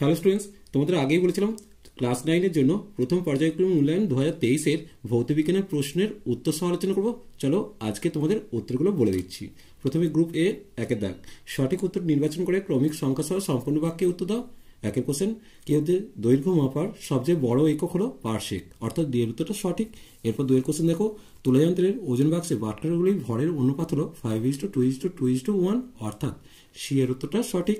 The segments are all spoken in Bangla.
হ্যালো স্টুডেন্টস, তোমাদের আগেই বলেছিলাম ক্লাস 9 এর জন্য প্রথম পর্যায়ক্রম মূল্যায়ন 2023 এর ভৌতবিজ্ঞানের প্রশ্নের উত্তর সহ আলোচনা করব। চলো আজকে তোমাদের উত্তরগুলো বলে দিচ্ছি। প্রথমে গ্রুপ এ একের দাগ, সঠিক উত্তর নির্বাচন করে ক্রমিক সংখ্যা সহ সম্পূর্ণ বাক্যে উত্তর দাও। একের কোশ্চেন, কি হতে দৈর্ঘ্য মাপার সবচেয়ে বড় একক হলো পারসেক, অর্থাৎ ডি এর উত্তরটা সঠিক। এরপর দুইয়ের কোশ্চেন দেখো, তুলাযন্ত্রের ওজন বাক্সে বাটখারাগুলির ভরের অনুপাত হলো 5:2:2:1, অর্থাৎ সি এর উত্তরটা সঠিক।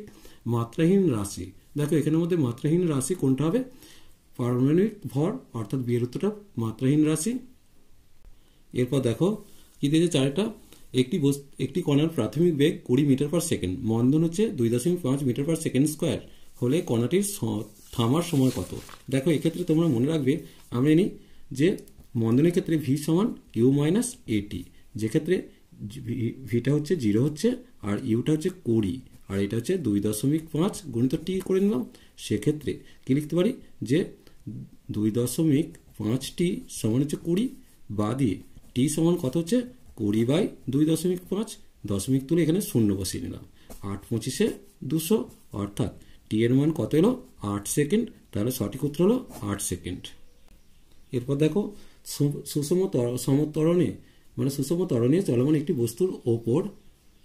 মাত্রাহীন রাশি, দেখো এখানের মধ্যে মাত্রাহীন রাশি কোনটা হবে? পারমাণবিক ভর, অর্থাৎ বি এর উত্তরটা মাত্রাহীন রাশি। এরপর দেখো কি দিয়েছে চারটা, একটি কণার প্রাথমিক বেগ 20 মিটার পার সেকেন্ড, মন্দন হচ্ছে 2.5 মিটার পার সেকেন্ড স্কোয়ার হলে কণাটির থামার সময় কত? দেখো এক্ষেত্রে তোমরা মনে রাখবে, আমরা জানি যে মন্দনের ক্ষেত্রে ভি সমান ইউ মাইনাস এটি, যেক্ষেত্রে ভিটা হচ্ছে 0 হচ্ছে আর ইউটা হচ্ছে 20 আর এটা হচ্ছে 2.5 গুণিত টি করে নিলাম। সেক্ষেত্রে কি লিখতে পারি যে 2.5টি সমান হচ্ছে 20, বা দিয়ে টি সমান কত হচ্ছে 20/2.5, দশমিক তুলে এখানে শূন্য বসিয়ে নিলাম। 8×5=200, অর্থাৎ টি এর মান কত এলো? 8 সেকেন্ড। তাহলে সঠিক উত্তর হলো 8 সেকেন্ড। এরপর দেখো, সুষম ত্বরণে চলমান একটি বস্তুর ওপর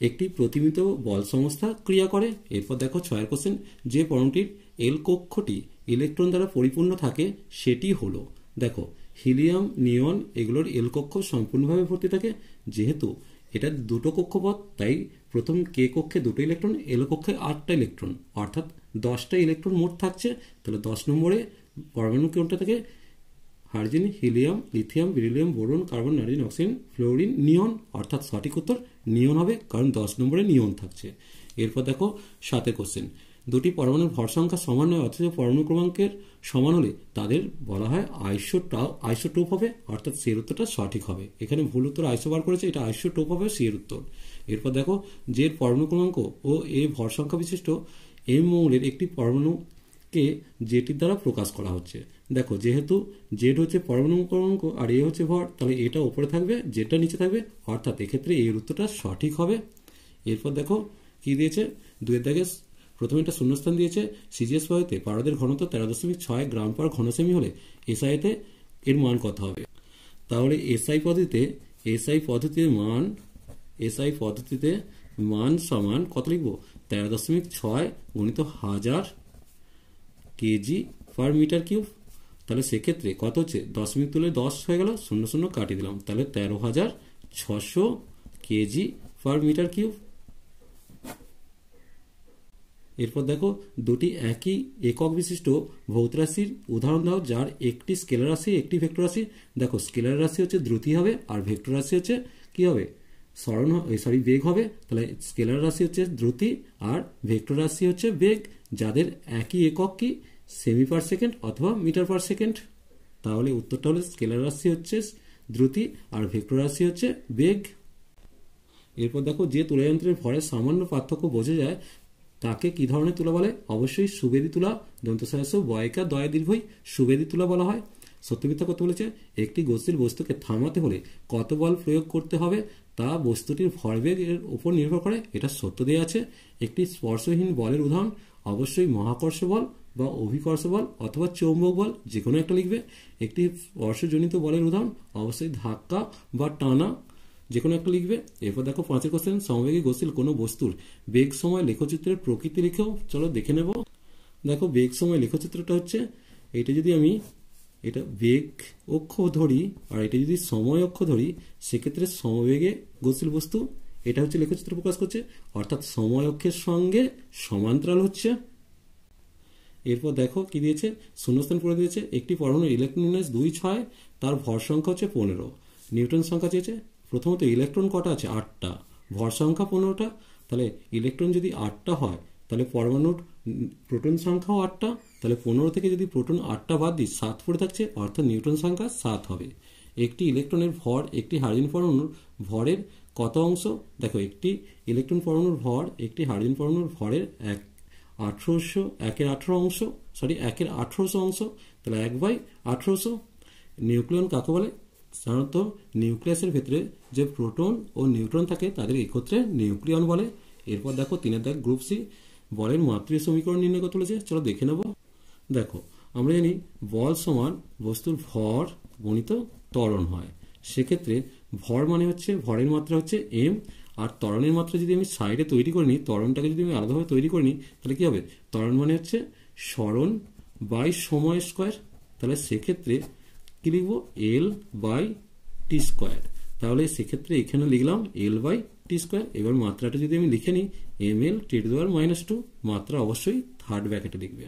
একটি প্রতিমিত বল সংস্থা ক্রিয়া করে। এরপর দেখো 6 কোশ্চেন, যে পরমাণুটির এল কক্ষটি ইলেকট্রন দ্বারা পরিপূর্ণ থাকে সেটি হলো। দেখো হিলিয়াম, নিয়ন এগুলোর এল কক্ষ সম্পূর্ণভাবে ভর্তি থাকে। যেহেতু এটা দুটো কক্ষপথ, তাই প্রথম কে কক্ষে 2টো ইলেকট্রন, এল কক্ষে 8টা ইলেকট্রন, অর্থাৎ 10টা ইলেকট্রন মোট থাকছে। তাহলে 10 নম্বরে পরমাণু কোনটা থাকে? Hydrogen, helium, lithium, beryllium, boron, carbon, nitrogen, oxygen, fluorine, neon, অর্থাৎ সঠিক উত্তর নিয়ন হবে, কারণ 10 নম্বরে নিয়ন থাকছে। এরপর দেখো 7 কোশ্চেন, দুটি পরমাণুর ভর সংখ্যা সমান নয় অথচ পরমাণু ক্রমাঙ্কের সমান হলে তাদের বলা হয় আইসোটোপ হবে, অর্থাৎ সি এর উত্তরটা সঠিক হবে। এখানে ভুল উত্তর আইসো বার করেছে, এটা আইসোটোপ হবে সি এর উত্তর। এরপর দেখো, যে পরমাণু ক্রমাঙ্ক ও এ ভর সংখ্যা বিশিষ্ট এম মৌলের একটি পরমাণুকে জেটির দ্বারা প্রকাশ করা হচ্ছে। দেখো যেহেতু জেড হচ্ছে পরমাণু ক্রমাঙ্ক আর এ হচ্ছে ভর, তাহলে এটা উপরে থাকবে, জেডটা নিচে থাকবে, অর্থাৎ এক্ষেত্রে এর উত্তরটা সঠিক হবে। এরপর দেখো কি দিয়েছে, দুয়ের দাগে প্রথমে একটা শূন্যস্থান দিয়েছে, সিজিএস পদ্ধতিতে পারদের ঘনত্ব 13.6 গ্রাম পার ঘনসেমি হলে এসআইতে এর মান কত হবে? তাহলে এসআই পদ্ধতিতে মান সমান কত লিখবো? 13.6 গুণিত 1000 কেজি পার মিটার কিউব। তাহলে সেক্ষেত্রে কত হচ্ছে? দশমিক তুলে 10 হয়ে গেল, 0 কাটিয়ে দিলাম, তাহলে 13,600 কেজি পার মিটার কিউব। এরপর দেখো, দুটি একই একক বিশিষ্ট ভৌত রাশির উদাহরণ দাও যার একটি স্কেলার রাশি একটি ভেক্টর রাশি। দেখো স্কেলার রাশি হচ্ছে দ্রুতি হবে আর ভেক্টর রাশি হচ্ছে কি হবে? বেগ হবে। তাহলে স্কেলার রাশি হচ্ছে দ্রুতি আর ভেক্টর রাশি হচ্ছে বেগ, যাদের একই একক কি সেমি পার সেকেন্ড অথবা মিটার পার সেকেন্ড। তাহলে উত্তরটা হলো স্কেলার রাশি হচ্ছে দ্রুতি আর ভেক্টর রাশি হচ্ছে বেগ। এরপর দেখো, যে তুলাযন্ত্রের ভরের সামান্য পার্থক্য বোঝা যায় তাকে কি ধরনের তুলা বলে? অবশ্যই সুবেদী তুলা, দন্তস্বরস্ব বয়কা দয়া দীর্ঘই সুবেদী তুলা বলা হয়। সত্যমিথ্যা কত বলেছে? একটি গতিশীল বস্তুকে থামাতে হলে কত বল প্রয়োগ করতে হবে তা বস্তুটির ভরবেগের উপর নির্ভর করে, এটা সত্য দেওয়া আছে। একটি স্পর্শহীন বলের উদাহরণ অবশ্যই মহাকর্ষ বল বা অভিকর্ষ বল অথবা চৌম্বক বল, যে কোনো একটা লিখবে। একটি স্পর্শজনিত বলের উদাহরণ অবশ্যই ধাক্কা বা টানা, যে কোনো একটা লিখবে। এরপর দেখো 5 কোশ্চেন, সমবেগী গতিশীল কোনো বস্তুর বেগ সময় লেখচিত্রের প্রকৃতি লিখেও চলো দেখে নেব। দেখো বেগ সময় লেখচিত্রটা হচ্ছে, এটা যদি আমি এটা বেগ অক্ষ ধরি আর এটা যদি সময় অক্ষ ধরি, সেক্ষেত্রে সমবেগে গতিশীল বস্তু এটা হচ্ছে লেখচিত্র প্রকাশ করছে, অর্থাৎ সময় অক্ষের সঙ্গে সমান্তরাল হচ্ছে। এরপর দেখো কি দিয়েছে, শূন্যস্থান করে দিয়েছে, একটি পরমাণুর ইলেকট্রন 2.6, তার ভর সংখ্যা হচ্ছে 15, নিউটন সংখ্যা চেয়েছে। প্রথমত ইলেকট্রন কটা আছে? 8টা, ভর সংখ্যা 15টা। তাহলে ইলেকট্রন যদি 8টা হয় তাহলে পরমাণুর প্রোটন সংখ্যাও 8টা, তাহলে 15 থেকে যদি প্রোটন 8টা বাদ দিই 7 পড়ে থাকছে, অর্থাৎ নিউটন সংখ্যা 7 হবে। একটি ইলেকট্রনের ভর একটি হাইড্রোজেন পরমাণুর ভরের কত অংশ? দেখো একটি ইলেকট্রন পরমাণুর ভর একটি হাইড্রোজেন পরমাণুর ভরের 1/1800 অংশ, তাহলে 1/1800। নিউক্লিয়ন কাকে বলে? সাধারণত নিউক্লিয়াসের ভেতরে যে প্রোটন ও নিউট্রন থাকে তাদের একত্রে নিউক্লিয়ন বলে। এরপর দেখো 3 গ্রুপ সি, বলের মাত্রার সমীকরণ নির্ণয় করতে বলেছে, চলো দেখে নেব। দেখো আমরা জানি বল সমান বস্তুর ভর গুণিত ত্বরণ হয়। সেক্ষেত্রে ভর মানে হচ্ছে, ভরের মাত্রা হচ্ছে এম, আর ত্বরণের মাত্রা যদি আমি সাইডে তৈরি করে নিই, ত্বরণটাকে যদি আমি আলাদাভাবে তৈরি করে নিই, তাহলে কি হবে? ত্বরণ মানে হচ্ছে সরণ বাই সময় স্কোয়ার। তাহলে সেক্ষেত্রে কি লিখবো? L by T square. তাহলে সেক্ষেত্রে এখানে লিখলাম এল বাই টি স্কোয়ার। এবার মাত্রাটা যদি আমি লিখে নিই M L T to the পাওয়ার -2, মাত্রা অবশ্যই থার্ড ব্র্যাকেটে লিখবে।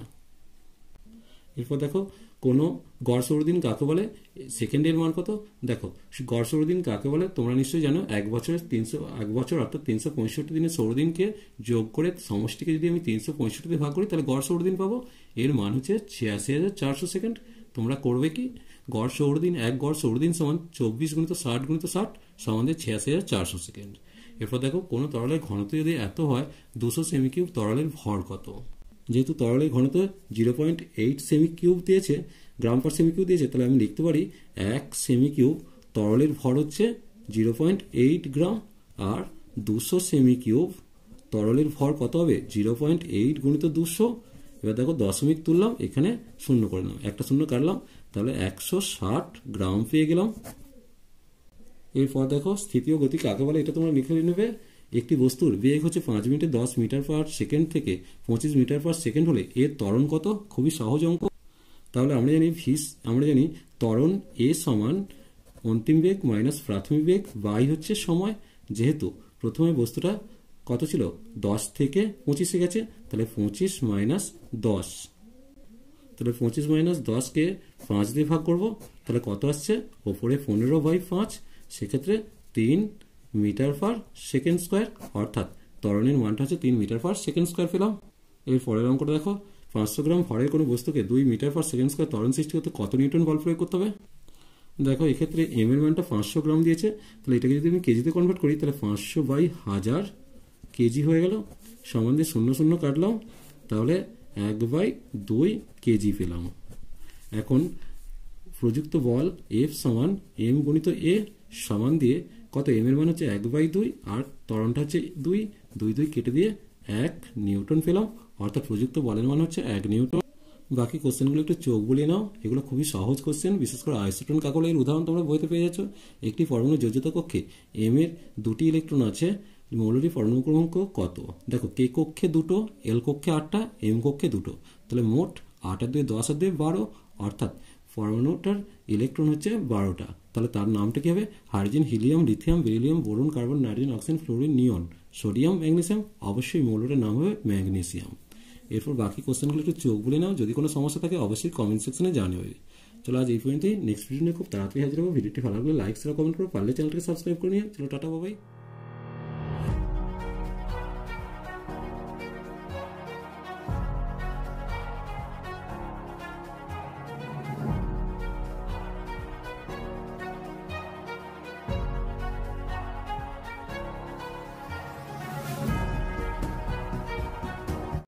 এরপর দেখো কোনো গড় সৌরদিন কাকে বলে, সেকেন্ডের মান কত? দেখো গড় সৌরদিন কাকে বলে তোমরা নিশ্চয়ই জানো। এক বছর অর্থাৎ 365 দিনের সৌরদিনকে যোগ করে সমষ্টিকে যদি আমি 365 ভাগ করি তাহলে গড় সৌরদিন পাবো। এর মান হচ্ছে 86,400 সেকেন্ড। তোমরা করবে কি? গড় সৌরদিন, এক গড় সৌরদিন সমান 24 × 60 × 60 সমান 86,400 সেকেন্ড। এরপর দেখো কোনো তরলের ঘনত্ব যদি এত হয় 200 সেমি কিউব তরলের ভর কত? যেহেতু তরলের ঘনত্ব 0.8 সেমি কিউব দিয়েছে, গ্রাম পার সেমি কিউব দিয়েছে, তাহলে আমি লিখতে পারি 1 সেমি কিউব তরলের ভর হচ্ছে 0.8 গ্রাম, আর 200 সেমি কিউব তরলের ভর কত হবে? 0.8 × 200। এবার দেখো দশমিক তুললাম, এখানে শূন্য করে নিলাম, একটা শূন্য কাটলাম, তাহলে 160 গ্রাম পেয়ে গেলাম। এরপর দেখো স্থিতি ও গতি কাকে বলে এটা তোমরা লিখে নেবে। একটি বস্তুর বেগ হচ্ছে 5 মিনিটে 10 মিটার পার সেকেন্ড থেকে 25 মিটার পার সেকেন্ড হলে এর ত্বরণ কত? খুবই সহজ অঙ্ক। তাহলে আমরা জানি ত্বরণ এ সমান অন্তিম বেগ মাইনাস প্রাথমিক বেগ বাই হচ্ছে সময়। যেহেতু প্রথমে বস্তুটা কত ছিল? 10 থেকে 25-এ গেছে, তাহলে 25 - 10, তাহলে 25 - 10কে 5 দিয়ে ভাগ করব, তাহলে কত আসছে? ওপরে 15/5, সেক্ষেত্রে 3 মিটার পার সেকেন্ড স্কোয়ার, অর্থাৎ ত্বরণের মানটা হচ্ছে 3 মিটার পার সেকেন্ড স্কোয়ার পেলাম। এর পরের অঙ্কটা দেখো 500 গ্রাম ভরের কোনো বস্তুকে 2 মিটার পার সেকেন্ড স্কোয়ার ত্বরণ সৃষ্টি করতে কত নিউটন বল প্রয়োগ করতে হবে? দেখো এক্ষেত্রে এম এর মানটা 500 গ্রাম দিয়েছে, তাহলে এটাকে যদি আমি কেজিতে কনভার্ট করি তাহলে 500/1000 কেজি হয়ে গেল। সমান দিয়ে 0 0 কাটলাম, তাহলে 1/2 কেজি পেলাম। এখন প্রযুক্ত বল এফ সমান এম গুণিত এ সমান দিয়ে কত? এম এর মান হচ্ছে 1/2 আর ত্বরণটা হচ্ছে 2, 2 কেটে দিয়ে 1 নিউটন পেলাম, অর্থাৎ প্রযুক্ত বলের মান হচ্ছে 1 নিউটন। বাকি কোশ্চেনগুলো একটু চোখ বুলিয়ে নাও, এগুলো খুবই সহজ কোশ্চেন। বিশেষ করে আইসোটোন কাকে বলে এর উদাহরণ তোমরা বইতে পেয়ে যাচ্ছ। একটি পরমাণু যোজ্যতা কক্ষে এম এর 2টি ইলেকট্রন আছে, মৌলটি পরমাণু ক্রমাঙ্ক কত? দেখো কে কক্ষে 2টো, এল কক্ষে 8টা, এম কক্ষে 2টো, তাহলে মোট 8 আর 2 10 আর 2 12, অর্থাৎ পরমাণুটার ইলেকট্রন হচ্ছে 12টা। তাহলে তার নামটা কি হবে? Hydrogen, helium, lithium, beryllium, boron, carbon, nitrogen, oxygen, fluorine, neon, sodium, magnesium. অবশ্যই মৌলটার নাম হবে ম্যাগনেসিয়াম। এরপর বাকি কোশ্চেনগুলো একটু চোখ বলে নাও, যদি কোনো সমস্যা থাকে অবশ্যই কমেন্ট সেকশনে জানাবে। চলো আজ এই পর্যন্তই, নেক্সট ভিডিও নিয়ে খুব তাড়াতাড়ি হাজির হবো। ভিডিওটি ভালো লাগলে লাইক শেয়ার কমেন্ট করো, পারলে চ্যানেলটাকে সাবস্ক্রাইব করে নিও। চলো টাটা, বাই।